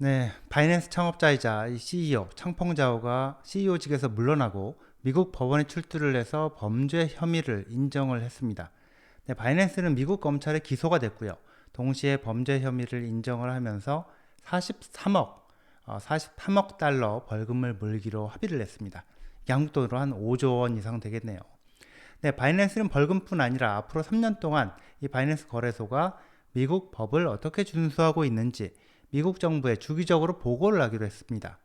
네, 바이낸스 창업자이자 이 CEO 창펑자오가 CEO직에서 물러나고 미국 법원에 출두를 해서 범죄 혐의를 인정을 했습니다. 네, 바이낸스는 미국 검찰에 기소가 됐고요. 동시에 범죄 혐의를 인정을 하면서 43억 달러 벌금을 물기로 합의를 했습니다. 양국 돈으로 한 5조 원 이상 되겠네요. 네, 바이낸스는 벌금뿐 아니라 앞으로 3년 동안 이 바이낸스 거래소가 미국 법을 어떻게 준수하고 있는지 미국 정부에 주기적으로 보고를 하기로 했습니다.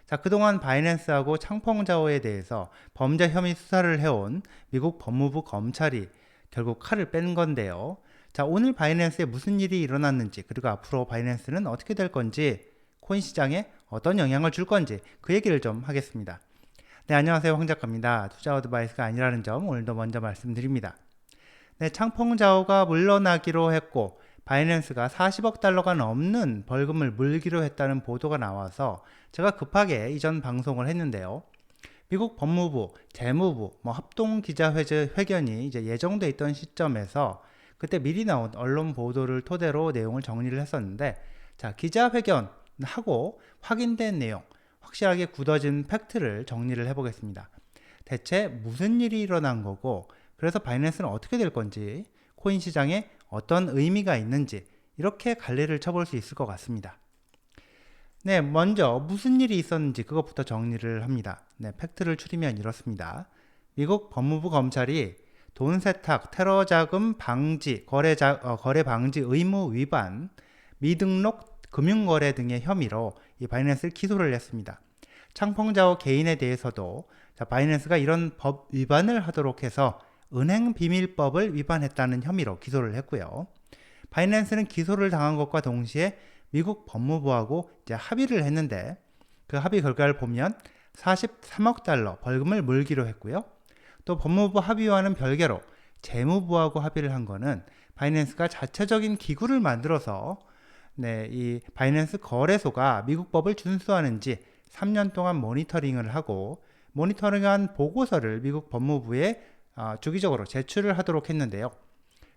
자, 그동안 바이낸스하고 창펑자오에 대해서 범죄 혐의 수사를 해온 미국 법무부 검찰이 결국 칼을 뺀 건데요. 자, 오늘 바이낸스에 무슨 일이 일어났는지, 그리고 앞으로 바이낸스는 어떻게 될 건지, 코인 시장에 어떤 영향을 줄 건지 그 얘기를 좀 하겠습니다. 네, 안녕하세요. 황 작가입니다. 투자 어드바이스가 아니라는 점 오늘도 먼저 말씀드립니다. 네, 창펑자오가 물러나기로 했고 바이낸스가 40억 달러가 넘는 벌금을 물기로 했다는 보도가 나와서 제가 급하게 이전 방송을 했는데요. 미국 법무부, 재무부, 합동 기자회견이 이제 예정돼 있던 시점에서 그때 미리 나온 언론 보도를 토대로 내용을 정리를 했었는데, 자, 기자회견하고 확인된 내용, 확실하게 굳어진 팩트를 정리를 해보겠습니다. 대체 무슨 일이 일어난 거고, 그래서 바이낸스는 어떻게 될 건지, 코인 시장에 어떤 의미가 있는지 이렇게 갈래를 쳐볼 수 있을 것 같습니다. 네, 먼저 무슨 일이 있었는지 그것부터 정리를 합니다. 네, 팩트를 추리면 이렇습니다. 미국 법무부 검찰이 돈 세탁, 테러 자금 방지, 거래 방지 의무 위반, 미등록 금융거래 등의 혐의로 이 바이낸스를 기소를 했습니다. 창펑자오 개인에 대해서도 바이낸스가 이런 법 위반을 하도록 해서 은행 비밀법을 위반했다는 혐의로 기소를 했고요. 바이낸스는 기소를 당한 것과 동시에 미국 법무부하고 이제 합의를 했는데, 그 합의 결과를 보면 43억 달러 벌금을 물기로 했고요. 또 법무부 합의와는 별개로 재무부하고 합의를 한 거는 바이낸스가 자체적인 기구를 만들어서 이 바이낸스 거래소가 미국 법을 준수하는지 3년 동안 모니터링을 하고, 모니터링한 보고서를 미국 법무부에 주기적으로 제출을 하도록 했는데요.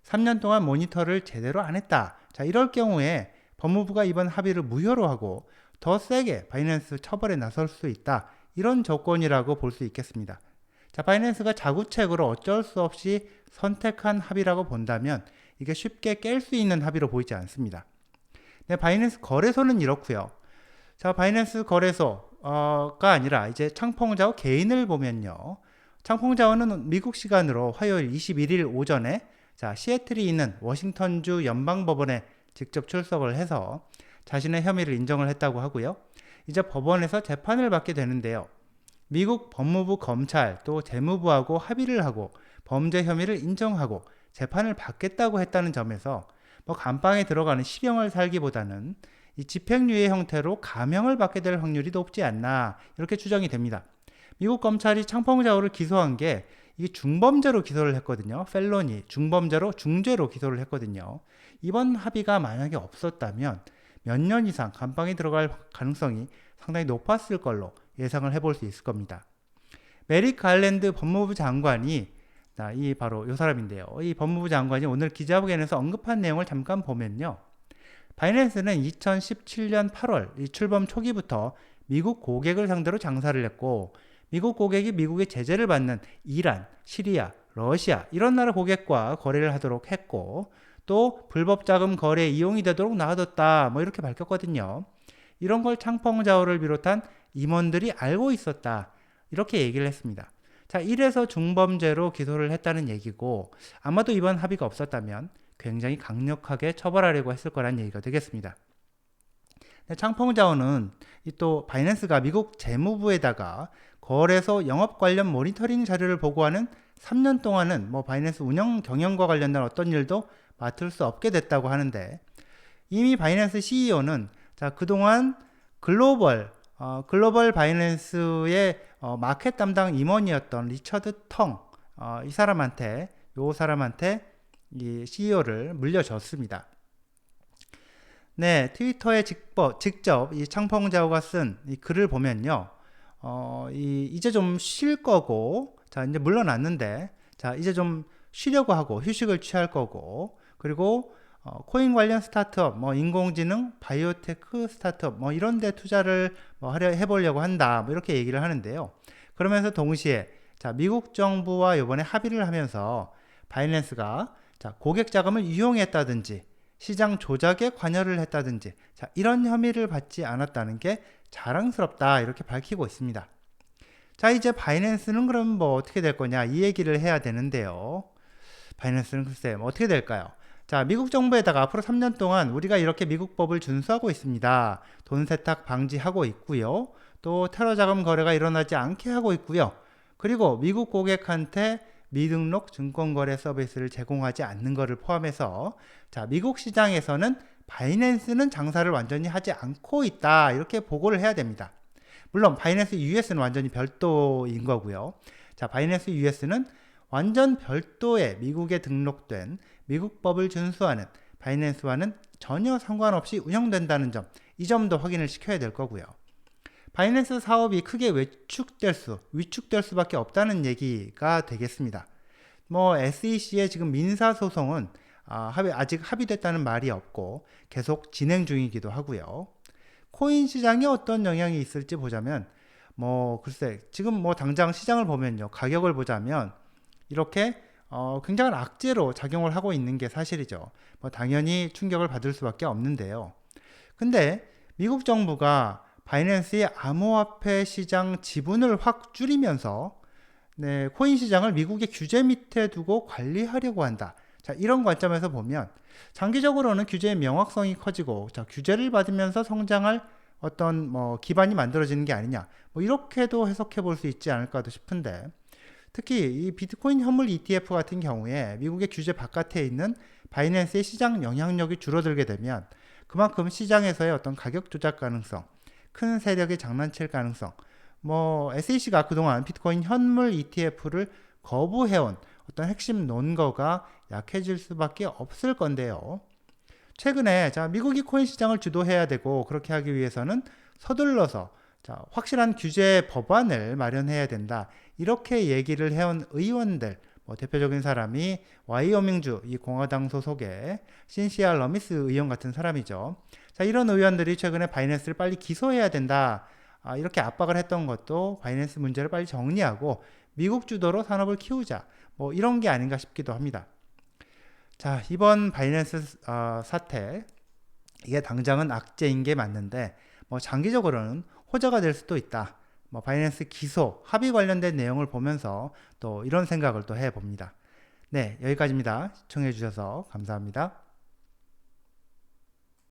3년 동안 모니터를 제대로 안 했다. 자, 이럴 경우에 법무부가 이번 합의를 무효로 하고 더 세게 바이낸스 처벌에 나설 수 있다. 이런 조건이라고 볼 수 있겠습니다. 자, 바이낸스가 자구책으로 어쩔 수 없이 선택한 합의라고 본다면 이게 쉽게 깰 수 있는 합의로 보이지 않습니다. 네, 바이낸스 거래소는 이렇고요. 자, 바이낸스 거래소가 아니라 이제 창펑자오 개인을 보면요. 창펑자오는 미국 시간으로 화요일 21일 오전에 시애틀이 있는 워싱턴주 연방법원에 직접 출석을 해서 자신의 혐의를 인정을 했다고 하고요. 이제 법원에서 재판을 받게 되는데요. 미국 법무부 검찰 또 재무부하고 합의를 하고 범죄 혐의를 인정하고 재판을 받겠다고 했다는 점에서 감방에 들어가는 실형을 살기보다는 이 집행유예 형태로 감형을 받게 될 확률이 높지 않나, 이렇게 추정이 됩니다. 미국 검찰이 창펑자오를 기소한 게 이게 중범죄로 기소를 했거든요. 펠로니, 중죄로 기소를 했거든요. 이번 합의가 만약에 없었다면 몇 년 이상 감방에 들어갈 가능성이 상당히 높았을 걸로 예상을 해볼 수 있을 겁니다. 메릭 갈랜드 법무부 장관이 바로 이 사람인데요. 이 법무부 장관이 오늘 기자회견에서 언급한 내용을 잠깐 보면요. 바이낸스는 2017년 8월 이 출범 초기부터 미국 고객을 상대로 장사를 했고, 미국 고객이 미국의 제재를 받는 이란, 시리아, 러시아 이런 나라 고객과 거래를 하도록 했고, 또 불법 자금 거래에 이용이 되도록 놔뒀다, 이렇게 밝혔거든요. 이런 걸 창펑자오를 비롯한 임원들이 알고 있었다, 이렇게 얘기를 했습니다. 자, 이래서 중범죄로 기소를 했다는 얘기고, 아마도 이번 합의가 없었다면 굉장히 강력하게 처벌하려고 했을 거란 얘기가 되겠습니다. 창펑자오는 또 바이낸스가 미국 재무부에다가 거래소 영업 관련 모니터링 자료를 보고하는 3년 동안은 바이낸스 운영 경영과 관련된 어떤 일도 맡을 수 없게 됐다고 하는데, 이미 바이낸스 CEO는 그동안 글로벌 바이낸스의 마켓 담당 임원이었던 리처드 텅, 이 사람한테 이 CEO를 물려줬습니다. 네, 트위터에 직접 이 창펑자오가 쓴 이 글을 보면요. 이제 좀 쉴 거고, 이제 물러났는데, 이제 좀 쉬려고 하고 휴식을 취할 거고, 그리고 코인 관련 스타트업, 뭐 인공지능, 바이오테크 스타트업, 뭐 이런 데 투자를 뭐 해보려고 한다. 뭐 이렇게 얘기를 하는데요. 그러면서 동시에 자, 미국 정부와 이번에 합의를 하면서 바이낸스가 자, 고객 자금을 이용했다든지 시장 조작에 관여를 했다든지 자, 이런 혐의를 받지 않았다는 게 자랑스럽다. 이렇게 밝히고 있습니다. 자, 이제 바이낸스는 그럼 뭐 어떻게 될 거냐 이 얘기를 해야 되는데요. 바이낸스는 글쎄 뭐 어떻게 될까요? 자, 미국 정부에다가 앞으로 3년 동안 우리가 이렇게 미국 법을 준수하고 있습니다. 돈 세탁 방지하고 있고요. 또 테러 자금 거래가 일어나지 않게 하고 있고요. 그리고 미국 고객한테 미등록 증권거래 서비스를 제공하지 않는 것을 포함해서 자, 미국 시장에서는 바이낸스는 장사를 완전히 하지 않고 있다. 이렇게 보고를 해야 됩니다. 물론 바이낸스 US는 완전히 별도인 거고요. 자, 바이낸스 US는 완전 별도의 미국에 등록된 미국 법을 준수하는 바이낸스와는 전혀 상관없이 운영된다는 점, 이 점도 확인을 시켜야 될 거고요. 바이낸스 사업이 크게 위축될 수밖에 없다는 얘기가 되겠습니다. 뭐 SEC의 지금 민사 소송은 아직 합의됐다는 말이 없고 계속 진행 중이기도 하고요. 코인 시장에 어떤 영향이 있을지 보자면 뭐 글쎄 지금 뭐 당장 시장을 보면요, 가격을 보자면 이렇게 굉장한 악재로 작용을 하고 있는 게 사실이죠. 뭐 당연히 충격을 받을 수밖에 없는데요. 근데 미국 정부가 바이낸스의 암호화폐 시장 지분을 확 줄이면서 네, 코인 시장을 미국의 규제 밑에 두고 관리하려고 한다. 자, 이런 관점에서 보면 장기적으로는 규제의 명확성이 커지고 자, 규제를 받으면서 성장할 어떤 뭐 기반이 만들어지는 게 아니냐. 뭐 이렇게도 해석해 볼 수 있지 않을까도 싶은데, 특히 이 비트코인 현물 ETF 같은 경우에 미국의 규제 바깥에 있는 바이낸스의 시장 영향력이 줄어들게 되면 그만큼 시장에서의 어떤 가격 조작 가능성, 큰 세력이 장난칠 가능성, 뭐 SEC가 그동안 비트코인 현물 ETF를 거부해온 어떤 핵심 논거가 약해질 수밖에 없을 건데요. 최근에 자, 미국이 코인 시장을 주도해야 되고 그렇게 하기 위해서는 서둘러서 자, 확실한 규제 법안을 마련해야 된다. 이렇게 얘기를 해온 의원들, 뭐 대표적인 사람이 와이오밍주 이 공화당 소속의 신시아 러미스 의원 같은 사람이죠. 자, 이런 의원들이 최근에 바이낸스를 빨리 기소해야 된다. 이렇게 압박을 했던 것도 바이낸스 문제를 빨리 정리하고 미국 주도로 산업을 키우자. 뭐 이런 게 아닌가 싶기도 합니다. 자, 이번 바이낸스 사태, 이게 당장은 악재인 게 맞는데 뭐 장기적으로는 호재가 될 수도 있다. 뭐 바이낸스 기소, 합의 관련된 내용을 보면서 또 이런 생각을 또 해봅니다. 네, 여기까지입니다. 시청해 주셔서 감사합니다.